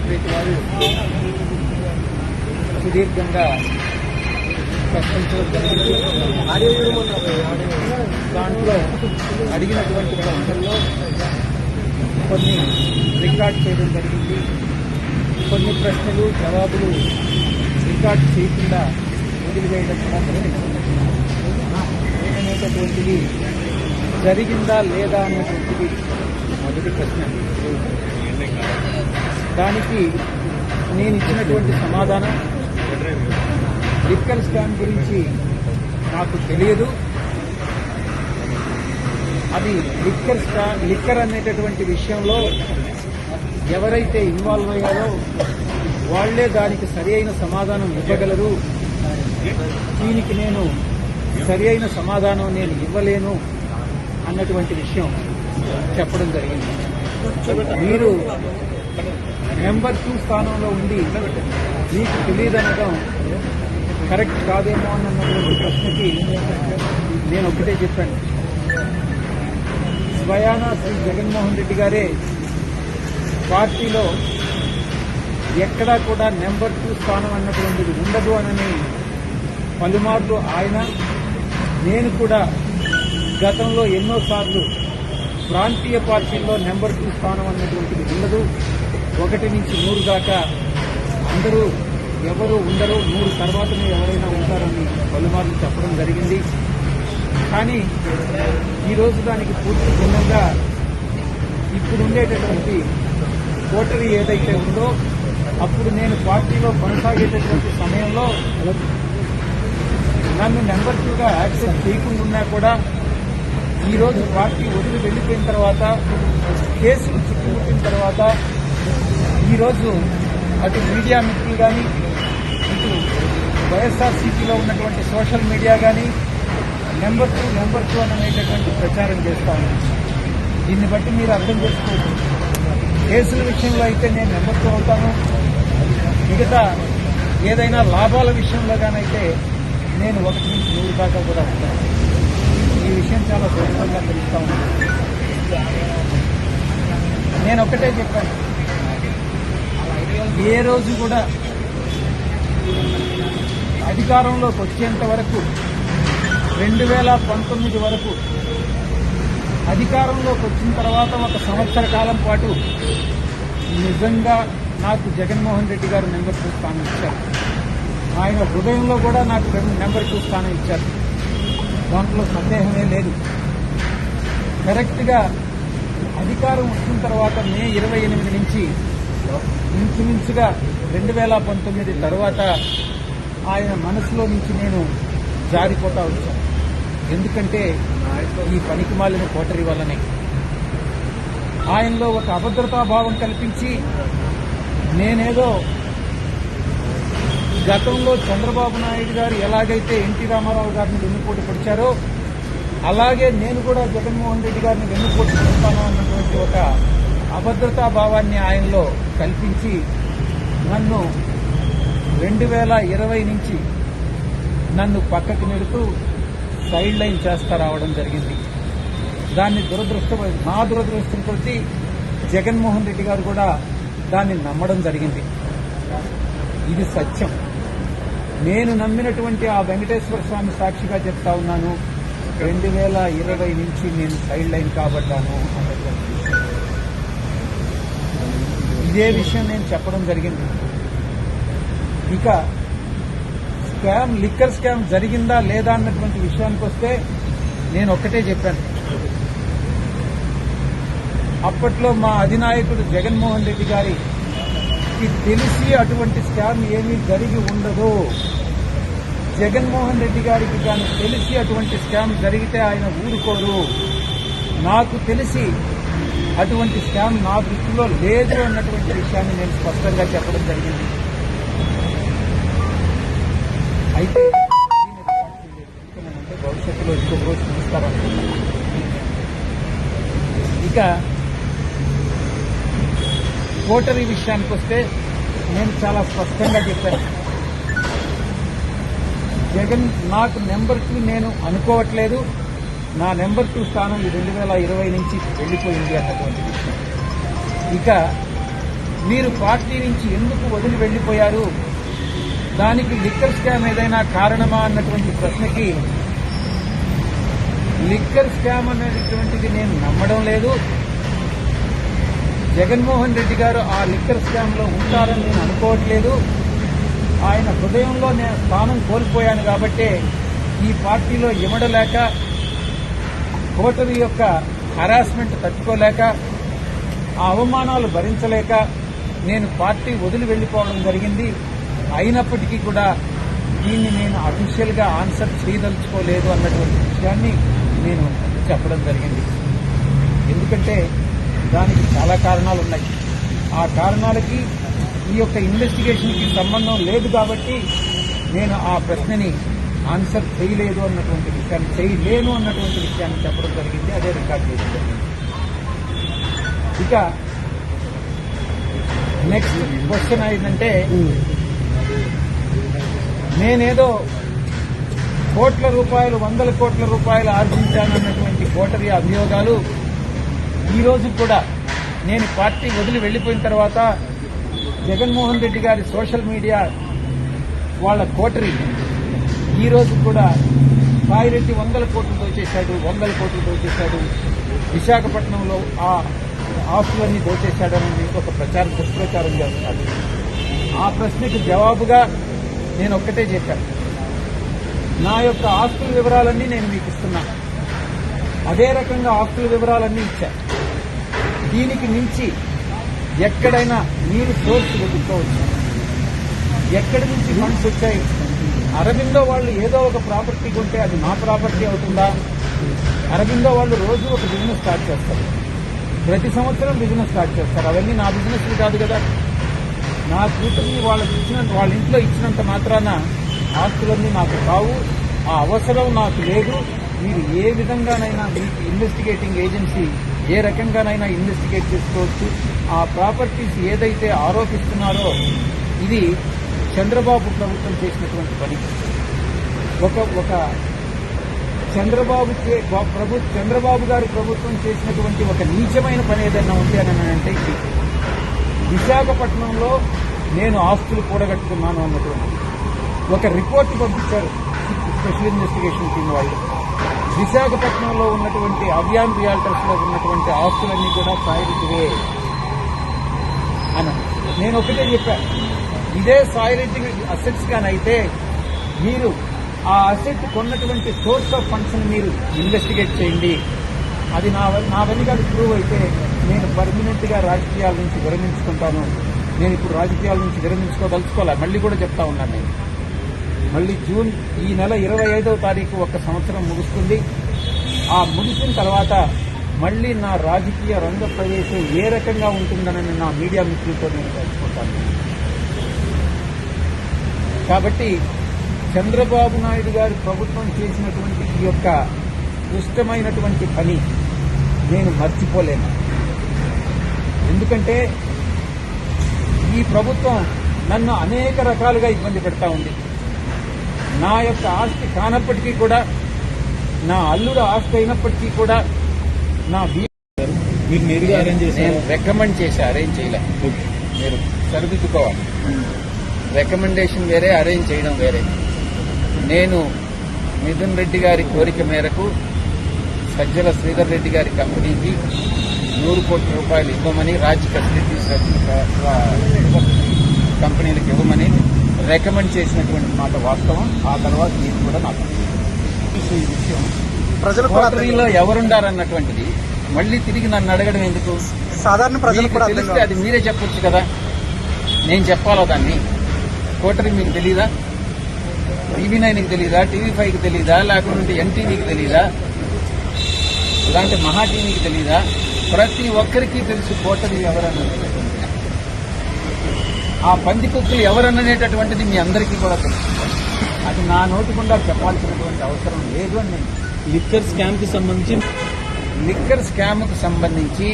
Secretary వారు సుదీర్ఘంగా ప్రశ్నించడం జరిగింది. దాంట్లో అడిగినటువంటి ప్రశ్నల్లో కొన్ని రికార్డ్ చేయడం జరిగింది. కొన్ని ప్రశ్నలు జవాబులు రికార్డ్ చేయకుండా వదిలివేయడం కూడా జరిగింది. అనేటటువంటిది జరిగిందా లేదా అన్నటువంటిది మొదటి ప్రశ్న. దానికి నేను ఇచ్చినటువంటి సమాధానం లిక్కర్ స్కామ్ గురించి నాకు తెలియదు. అది లిక్కర్ అనేటటువంటి విషయంలో ఎవరైతే ఇన్వాల్వ్ అయ్యారో వాళ్లే దానికి సరి అయిన సమాధానం ఇవ్వగలరు. దీనికి నేను సరి అయిన సమాధానం నేను ఇవ్వలేను అన్నటువంటి విషయం చెప్పడం జరిగింది. మీరు నెంబర్ 2 స్థానంలో ఉండి మీకు తెలియదనడం కరెక్ట్ కాదేమో అన్నటువంటి ప్రశ్నకి నేను ఒకటే చెప్పాను. స్వయానా శ్రీ జగన్మోహన్ రెడ్డి గారే పార్టీలో ఎక్కడా కూడా నెంబర్ 2 స్థానం అన్నటువంటిది ఉండదు అనని పలుమార్లు ఆయన, నేను కూడా గతంలో ఎన్నోసార్లు ప్రాంతీయ పార్టీల్లో నెంబర్ 2 స్థానం అన్నటువంటిది ఉండదు, 1 నుంచి 3 దాకా అందరూ ఎవరు ఉండరు, 3 తర్వాతనే ఎవరైనా ఉంటారని పలుమార్లు చెప్పడం జరిగింది. కానీ ఈరోజు దానికి పూర్తి భిన్నంగా ఇప్పుడుండేటటువంటి కోటరీ ఏదైతే ఉందో అప్పుడు నేను పార్టీలో కొనసాగేటటువంటి సమయంలో నన్ను నెంబర్ 2గా యాక్సెప్ట్ చేయకుండా కూడా ఈరోజు పార్టీ వదిలి వెళ్లిపోయిన తర్వాత, కేసులు చుట్టుముట్టిన తర్వాత ఈరోజు అటు మీడియా మిత్రులు కానీ, ఇటు వైఎస్ఆర్సీపీలో ఉన్నటువంటి సోషల్ మీడియా కానీ నెంబర్ 2 అనేటటువంటి ప్రచారం చేస్తా ఉన్నారు. దీన్ని బట్టి మీరు అర్థం చేసుకోవచ్చు. కేసుల విషయంలో అయితే నేను నెంబర్ 2 అవుతాను, మిగతా ఏదైనా లాభాల విషయంలో గానైతే నేను 1 నుంచి 3 దాకా కూడా ఉంటాను. ఈ విషయం చాలా స్పష్టంగా తెలుస్తా ఉంది. నేను ఒకటే చెప్పాను, ఏ రోజు కూడా అధికారంలోకి వచ్చేంత వరకు 2019 వరకు అధికారంలోకి వచ్చిన తర్వాత 1 సంవత్సర కాలం పాటు నిజంగా నాకు జగన్మోహన్ రెడ్డి గారు నెంబర్ 2 స్థానం ఇచ్చారు. ఆయన హృదయంలో కూడా నాకు నెంబర్ 2 స్థానం ఇచ్చారు. దాంట్లో సందేహమే లేదు. కరెక్ట్గా అధికారం వచ్చిన తర్వాత మే 28 నుంచి ఇంచుమించుగా 2019 తర్వాత ఆయన మనసులో నుంచి నేను జారిపోతా వచ్చాను. ఎందుకంటే ఈ పనికిమాలిన కోటరీ వల్లనే ఆయనలో ఒక అభద్రతాభావం కల్పించి, నేనేదో గతంలో చంద్రబాబు నాయుడు గారు ఎలాగైతే ఎన్టీ రామారావు గారిని వెన్నుపోటు పొడిచారో అలాగే నేను కూడా జగన్మోహన్ రెడ్డి గారిని వెన్నుపోటు పొడుస్తాను అన్నటువంటి ఒక అభద్రతాభావాన్ని ఆయనలో కల్పించి నన్ను 2020 నుంచి నన్ను పక్కకు నెడుతూ సైడ్ లైన్ చేస్తా రావడం జరిగింది. దాన్ని నా దురదృష్టం కొద్దీ జగన్మోహన్ రెడ్డి గారు కూడా దాన్ని నమ్మడం జరిగింది. ఇది సత్యం. నేను నమ్మినటువంటి ఆ వెంకటేశ్వర స్వామి సాక్షిగా చెప్తా ఉన్నాను, 2020 నుంచి నేను సైడ్ లైన్ కాబడ్డాను అన్నటువంటి ఇదే విషయం నేను చెప్పడం జరిగింది. ఇక లిక్కర్ స్కామ్ జరిగిందా లేదా అన్నటువంటి విషయానికి వస్తే నేను ఒక్కటే చెప్పాను. అప్పట్లో మా అధినాయకుడు జగన్మోహన్ రెడ్డి గారికి తెలిసి అటువంటి స్కామ్ ఏమీ జరిగి ఉండదు. జగన్మోహన్ రెడ్డి గారికి కానీ తెలిసి అటువంటి స్కామ్ జరిగితే ఆయన ఊరుకోరు. నాకు తెలిసి అటువంటి స్కామ్ నా దృష్టిలో లేదు అన్నటువంటి విషయాన్ని నేను స్పష్టంగా చెప్పడం జరిగింది. అయితే భవిష్యత్తులో ఇంకొక రోజు చూస్తారనుకుంటున్నాను. ఇక కోటరీ విషయానికి వస్తే నేను చాలా స్పష్టంగా చెప్పాను, జగన్ నాకు నెంబర్ 2 నేను అనుకోవట్లేదు, నా నెంబర్ 2 స్థానం 2020 నుంచి వెళ్లిపోయింది అన్నటువంటి విషయం. ఇక మీరు పార్టీ నుంచి ఎందుకు వదిలి వెళ్లిపోయారు, దానికి లిక్కర్ స్కామ్ ఏదైనా కారణమా అన్నటువంటి ప్రశ్నకి లిక్కర్ స్కామ్ అనేటువంటిది నేను నమ్మడం లేదు. జగన్మోహన్ రెడ్డి గారు ఆ లిక్కర్ స్కామ్ లో ఉంటారని నేను అనుకోవట్లేదు. ఆయన హృదయంలో నేను స్థానం కోల్పోయాను కాబట్టే ఈ పార్టీలో ఇమడలేక, కోటమి యొక్క హరాస్మెంట్ తట్టుకోలేక, ఆ అవమానాలు భరించలేక నేను పార్టీ వదిలి వెళ్లిపోవడం జరిగింది. అయినప్పటికీ కూడా దీన్ని నేను అఫీషియల్ గా ఆన్సర్ చేయదలుచుకోలేదు అన్నటువంటి విషయాన్ని నేను చెప్పడం జరిగింది. ఎందుకంటే దానికి చాలా కారణాలు ఉన్నాయి. ఆ కారణాలకి ఈ యొక్క ఇన్వెస్టిగేషన్కి సంబంధం లేదు కాబట్టి నేను ఆ ప్రశ్నని ఆన్సర్ చేయలేదు అన్నటువంటి విషయాన్ని, చేయలేను అన్నటువంటి విషయాన్ని చెప్పడం జరిగింది. అదే రికార్డ్ చేయడం జరిగింది. ఇక నెక్స్ట్ క్వశ్చన్ ఏంటంటే, నేనేదో కోట్ల రూపాయలు, 100 కోట్ల రూపాయలు ఆర్జించానన్నటువంటి కోటరీ అభియోగాలు ఈ రోజు కూడా నేను పార్టీ వదిలి వెళ్లిపోయిన తర్వాత జగన్మోహన్ రెడ్డి గారి సోషల్ మీడియా వాళ్ళ కోటరీ ఈ రోజు కూడా సాయిరెడ్డి 100 కోట్లు దోచేశాడు, విశాఖపట్నంలో ఆ ఆస్తులన్నీ దోచేశాడని ఒక దుష్ప్రచారం చేస్తున్నాడు. ఆ ప్రశ్నకు జవాబుగా నేను ఒక్కటే చెప్పాను, నా యొక్క ఆస్తుల వివరాలన్నీ నేను మీకు ఇస్తున్నాను. అదే రకంగా ఆస్తుల వివరాలన్నీ ఇచ్చాను. దీనికి మించి ఎక్కడైనా మీరు సోర్స్ వెతుక్కోవచ్చు. ఎక్కడి నుంచి ఫండ్స్ వచ్చాయి? అరబిందో వాళ్ళు ఏదో ఒక ప్రాపర్టీ కొంటే అది నా ప్రాపర్టీ అవుతుందా? అరబిందో వాళ్ళు రోజు ఒక బిజినెస్ స్టార్ట్ చేస్తారు, ప్రతి సంవత్సరం బిజినెస్ స్టార్ట్ చేస్తారు. అవన్నీ నా బిజినెస్లు కాదు కదా. నా కూతుర్ని వాళ్ళ ఇంట్లో ఇచ్చినంత మాత్రాన ఆస్తులన్నీ నాకు కావు. ఆ అవసరం నాకు లేదు. మీరు ఏ విధంగానైనా మీకు ఇన్వెస్టిగేటింగ్ ఏజెన్సీ ఏ రకంగానైనా ఇన్వెస్టిగేట్ చేసుకోవచ్చు. ఆ ప్రాపర్టీస్ ఏదైతే ఆరోపిస్తున్నారో ఇది చంద్రబాబు ప్రభుత్వం చేసినటువంటి పని. ఒక చంద్రబాబు గారి ప్రభుత్వం చేసినటువంటి ఒక నీచమైన పని ఏదైనా ఉంది అని అంటే ఇది. విశాఖపట్నంలో నేను ఆస్తులు కూడగట్టుకున్నాను అన్నటువంటి ఒక రిపోర్ట్ పంపించారు స్పెషల్ ఇన్వెస్టిగేషన్ టీం వాళ్ళు. విశాఖపట్నంలో ఉన్నటువంటి అభియాన్ రియాల్టర్స్ లో ఉన్నటువంటి ఆస్తులన్నీ కూడా సాయిరెడ్డివే అని నేను ఒకటే చెప్పాను. ఇదే సాయిరెడ్డి అసెట్స్ గానైతే మీరు ఆ అసెట్ కొన్నటువంటి సోర్స్ ఆఫ్ ఫండ్స్ ని మీరు ఇన్వెస్టిగేట్ చేయండి. అది నా వెనుక ప్రూవ్ అయితే నేను పర్మనెంట్ గా రాజకీయాల నుంచి విరమించుకుంటాను. నేను ఇప్పుడు రాజకీయాల నుంచి విరమించుకోదలుచుకోలే. మళ్ళీ కూడా చెప్తా ఉన్నాను, నేను మళ్ళీ జూన్ ఈ నెల 25వ తారీఖు 1 సంవత్సరం ముగుస్తుంది. ఆ ముగిసిన తర్వాత మళ్లీ నా రాజకీయ రంగ ప్రవేశం ఏ రకంగా ఉంటుందనని నా మీడియా మిత్రులతో నేను తెలుసుకుంటాను. కాబట్టి చంద్రబాబు నాయుడు గారి ప్రభుత్వం చేసినటువంటి ఈ యొక్క దుష్టమైనటువంటి పని నేను మర్చిపోలేను. ఎందుకంటే ఈ ప్రభుత్వం నన్ను అనేక రకాలుగా ఇబ్బంది పెడతా ఉంది. నా యొక్క ఆస్తి కానప్పటికీ కూడా, నా అల్లుడు ఆస్తి అయినప్పటికీ కూడా నేను రికమెండ్ చేసి అరేంజ్ చేయలే. మీరు సరిదిద్దుకోవాలి. రికమెండేషన్ వేరే, అరేంజ్ చేయడం వేరే. నేను మిథున్ రెడ్డి గారి కోరిక మేరకు సజ్జల శ్రీధర్ రెడ్డి గారి కంపెనీకి 100 కోట్ల రూపాయలు ఇవ్వమని, రాజ్య ఫెసిలిటీస్ కంపెనీలకు ఇవ్వమని రికమెండ్ చేసినటువంటి మాట వాస్తవం. ఆ తర్వాత నేను కూడా నాకు ఈ విషయం కోటరీలో ఎవరుండారన్నటువంటిది మళ్లీ తిరిగి నన్ను అడగడం ఎందుకు? సాధారణ ప్రజలకు తెలిస్తే అది మీరే చెప్పొచ్చు కదా. నేను చెప్పాలా దాన్ని? కోటరీ మీకు తెలీదా? TV9కి తెలీదా? TV5కి తెలీదా? లేకుంటే NTVకి తెలీదా? ఇలాంటి మహా టీవీకి తెలీదా? ప్రతి ఒక్కరికి తెలుసు కోటరీ ఎవరనేటటువంటిది. ఆ పందికొక్కులు ఎవరనేటటువంటిది మీ అందరికీ కూడా తెలుసు. అది నా నోటి గుండా చెప్పాల్సినటువంటి అవసరం లేదు అని నేను. లిక్కర్ స్కామ్ కి సంబంధించి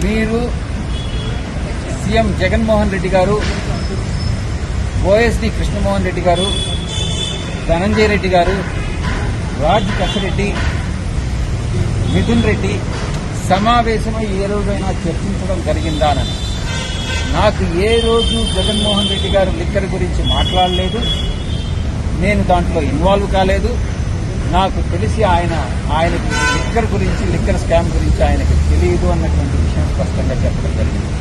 మీరు సీఎం జగన్మోహన్ రెడ్డి గారు, OSD కృష్ణమోహన్ రెడ్డి గారు, ధనంజయ రెడ్డి గారు, రాజ్ కసిరెడ్డి, మిథున్ రెడ్డి, సమావేశమై ఏ రోజైనా చర్చించడం జరిగిందానని. నాకు ఏ రోజు జగన్మోహన్ రెడ్డి గారు లిక్కర్ గురించి మాట్లాడలేదు, నేను దాంట్లో ఇన్వాల్వ్ కాలేదు. నాకు తెలిసి ఆయనకి లిక్కర్ గురించి, లిక్కర్ స్కామ్ గురించి ఆయనకి తెలియదు అన్నటువంటి విషయం స్పష్టంగా చెప్పడం జరిగింది.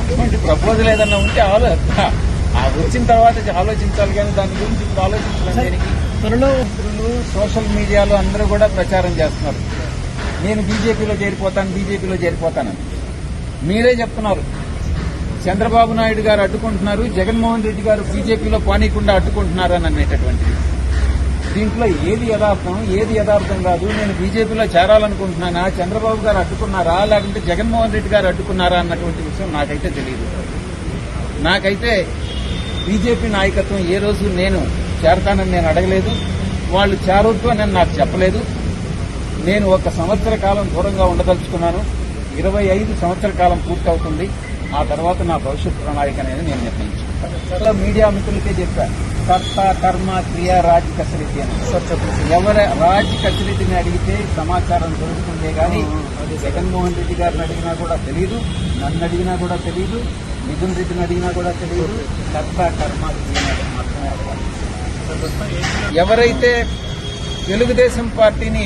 అటువంటి ప్రపోజల్ ఏదన్నా ఉంటే వచ్చిన తర్వాత ఆలోచించాలి, కానీ దాని గురించి ఇప్పుడు ఆలోచించడం దేనికి? త్వరలో సోషల్ మీడియాలో అందరూ కూడా ప్రచారం చేస్తున్నారు, నేను బీజేపీలో చేరిపోతానని. మీరే చెప్తున్నారు చంద్రబాబు నాయుడు గారు అడ్డుకుంటున్నారు, జగన్మోహన్ రెడ్డి గారు బీజేపీలో పానీయకుండా అడ్డుకుంటున్నారని అనేటటువంటిది. దీంట్లో ఏది యథార్థం కాదు. నేను బీజేపీలో చేరాలనుకుంటున్నానా, చంద్రబాబు గారు అడ్డుకున్నారా, లేకుంటే జగన్మోహన్ రెడ్డి గారు అడ్డుకున్నారా అన్నటువంటి విషయం నాకైతే తెలియదు. నాకైతే బీజేపీ నాయకత్వం ఏ రోజు నేను చేరతానని నేను అడగలేదు, వాళ్ళు చేరొద్దు అని నాకు చెప్పలేదు. నేను 1 సంవత్సర కాలం దూరంగా ఉండదలుచుకున్నాను. 25 సంవత్సర కాలం పూర్తవుతుంది. ఆ తర్వాత నా భవిష్యత్ ప్రణాళిక అనేది నేను నిర్ణయించుకుంటాను. మీడియా మిత్రులకే చెప్పాను, కర్త కర్మ క్రియ రాజ్ కసరతి అని. ఎవరి రాజ్ కసరతిని అడిగితే సమాచారం దొరుకుతుందే కానీ జగన్మోహన్ రెడ్డి గారిని అడిగినా కూడా తెలియదు, నన్ను అడిగినా కూడా తెలియదు, మిథున్ రెడ్డిని అడిగినా కూడా తెలియదు. కర్త కర్మ క్రియ మాత్రమే అడగాలి. ఎవరైతే తెలుగుదేశం పార్టీని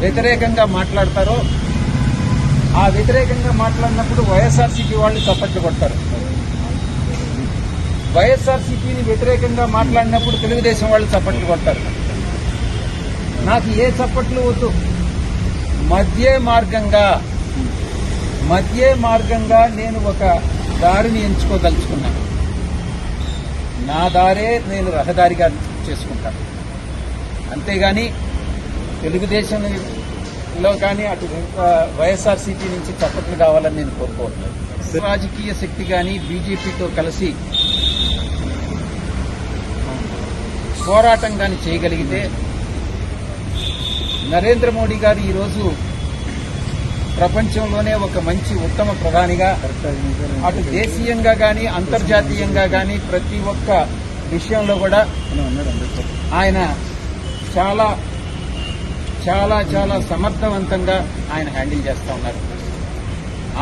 వ్యతిరేకంగా మాట్లాడతారో ఆ వ్యతిరేకంగా మాట్లాడినప్పుడు వైఎస్ఆర్సీపీ వాళ్ళు చప్పట్లు కొడతారు. వైఎస్ఆర్సీపీని వ్యతిరేకంగా మాట్లాడినప్పుడు తెలుగుదేశం వాళ్ళు చప్పట్లు కొడతారు. నాకు ఏ చప్పట్లు వద్దు. మధ్య మార్గంగా నేను ఒక దారిని ఎంచుకోదలుచుకున్నాను. నా దారే నేను రహదారిగా చేసుకుంటాను. అంతేగాని తెలుగుదేశంలో కానీ అటు వైఎస్ఆర్సీపీ నుంచి చప్పట్లు కావాలని నేను కోరుకోవట్లేదు. రాజకీయ శక్తి కానీ బీజేపీతో కలిసి పోరాటం కానీ చేయగలిగితే నరేంద్ర మోడీ గారు ఈరోజు ప్రపంచంలోనే ఒక మంచి ఉత్తమ ప్రధానిగా, అటు దేశీయంగా కానీ అంతర్జాతీయంగా కానీ ప్రతి ఒక్క విషయంలో కూడా ఆయన చాలా చాలా చాలా సమర్థవంతంగా ఆయన హ్యాండిల్ చేస్తూ ఉన్నారు.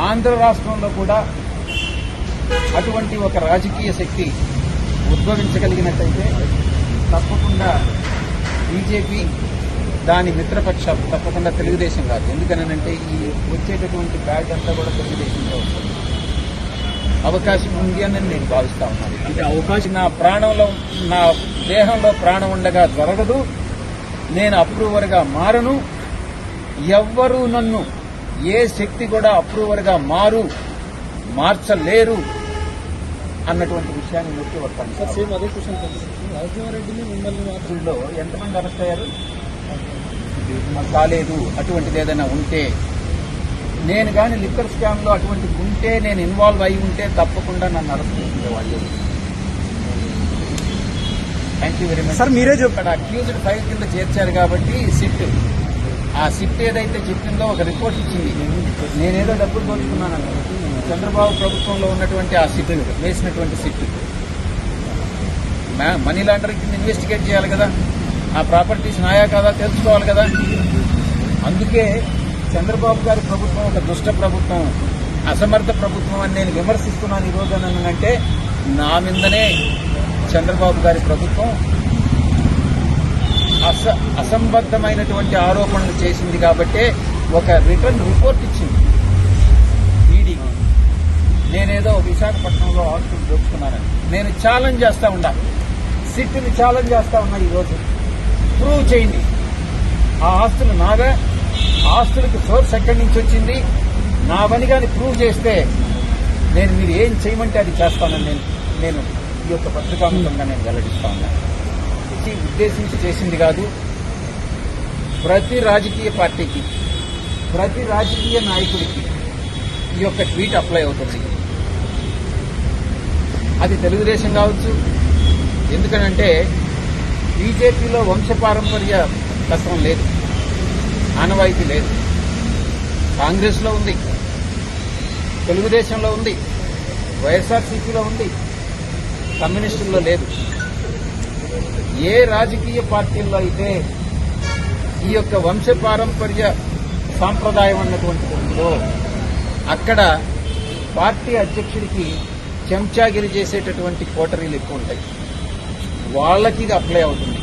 ఆంధ్ర రాష్ట్రంలో కూడా అటువంటి ఒక రాజకీయ శక్తి ఉద్భవించగలిగినట్టయితే తప్పకుండా బీజేపీ, దాని మిత్రపక్షాలు తప్పకుండా తెలుగుదేశం కాదు. ఎందుకనంటే ఈ వచ్చేటటువంటి బ్యాడ్ అంతా కూడా తెలుగుదేశంలో వస్తుంది. అవకాశం ఉంది అని నేను భావిస్తా ఉన్నాను. అంటే అవకాశం నా దేహంలో ప్రాణం ఉండగా జరగదు. నేను అప్రూవర్గా మారను. ఎవ్వరూ నన్ను ఏ శక్తి కూడా అప్రూవర్గా మార్చలేరు అన్నటువంటి విషయాన్ని నొక్కి వస్తాను. సార్, సేమ్ అదే క్వశ్చన్. రాజశేఖరరెడ్డిని మిమ్మల్ని మాత్రంలో ఎంతమంది అరెస్ట్ అయ్యారు? కాలేదు. అటువంటిది ఏదైనా ఉంటే, నేను కానీ లిక్కర్ స్కామ్ లో అటువంటి ఉంటే, నేను ఇన్వాల్వ్ అయి ఉంటే తప్పకుండా నన్ను అరెస్ట్ చేసేవాళ్ళు. Thank you very much. Sir, మీరే చెప్పాడు అక్యూజ్డ్ ఫైల్ కింద చేర్చారు కాబట్టి ఆ సిట్ ఏదైతే చెప్పిందో ఒక రిపోర్ట్ ఇచ్చింది. నేనేదో డబ్బులు దోచుకున్నాను. చంద్రబాబు ప్రభుత్వంలో ఉన్నటువంటి ఆ సిట్ వేసినటువంటి సిట్ మనీ లాండరింగ్ కింద ఇన్వెస్టిగేట్ చేయాలి కదా, ఆ ప్రాపర్టీస్ నాయా కాదా తెలుసుకోవాలి కదా. అందుకే చంద్రబాబు గారి ప్రభుత్వం ఒక దుష్ట ప్రభుత్వం, అసమర్థ ప్రభుత్వం అని నేను విమర్శిస్తున్నాను ఈ రోజు. అంటే నా మీదనే చంద్రబాబు గారి ప్రభుత్వం అసంబద్ధమైనటువంటి ఆరోపణలు చేసింది కాబట్టే ఒక రిటర్న్ రిపోర్ట్ ఇచ్చింది ఈడీకి. నేనేదో విశాఖపట్నంలో ఆస్తులు దోచుకున్నానని నేను ఛాలెంజ్ చేస్తా ఉన్నా, సిట్ని ఛాలెంజ్ చేస్తా ఉన్నా. ఈరోజు ప్రూవ్ చేయండి ఆ ఆస్తులు నావే, ఆస్తులకి సోర్స్ ఎక్కడి నుంచి వచ్చింది, నావని కానీ ప్రూవ్ చేస్తే మీరు ఏం చేయమంటే అది చేస్తానని నేను ఈ యొక్క పత్రికాముఖంగా నేను వెల్లడిస్తా ఉన్నాను. ఉద్దేశించి చేసింది కాదు. ప్రతి రాజకీయ పార్టీకి, ప్రతి రాజకీయ నాయకుడికి ఈ యొక్క ట్వీట్ అప్లై అవుతుంది. అది తెలుగుదేశం కావచ్చు. ఎందుకనంటే బీజేపీలో వంశపారంపర్య తత్వం లేదు, ఆనవాయితీ లేదు. కాంగ్రెస్లో ఉంది, తెలుగుదేశంలో ఉంది, వైఎస్ఆర్సీపీలో ఉంది, కమ్యూనిస్టుల్లో లేదు. ఏ రాజకీయ పార్టీల్లో అయితే ఈ యొక్క వంశపారంపర్య సాంప్రదాయం అన్నటువంటిది ఉందో అక్కడ పార్టీ అధ్యక్షుడికి చెంచాగిరి చేసేటటువంటి కోటరీలు ఎక్కువ ఉంటాయి. వాళ్ళకి ఇది అప్లై అవుతుంది.